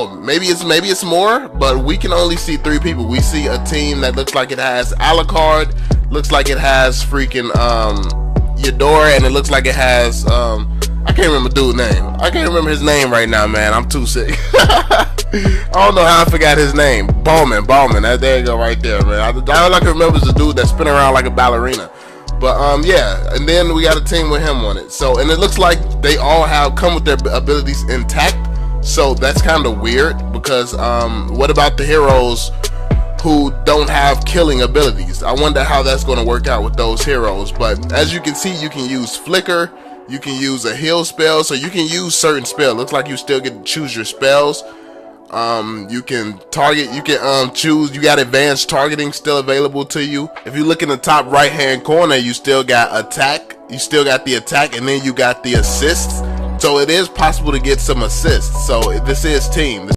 know. Maybe it's more, but we can only see 3 people. We see a team that looks like it has Alucard, looks like it has freaking Eudora, and it looks like it has I can't remember dude's name. I can't remember his name right now, man. I'm too sick. I don't know how I forgot his name. Bowman. There you go, right there, man. All I can remember is the dude that spin around like a ballerina. But yeah, and then we got a team with him on it. So, and it looks like they all come with their abilities intact. So that's kind of weird because what about the heroes who don't have killing abilities? I wonder how that's going to work out with those heroes. But as you can see, you can use Flicker, you can use a heal spell, so you can use certain spells. Looks like you still get to choose your spells. You can target, you can choose, you got advanced targeting still available to you. If you look in the top right hand corner, you still got attack, you still got the attack, and then you got the assists. So it is possible to get some assists. So this is team.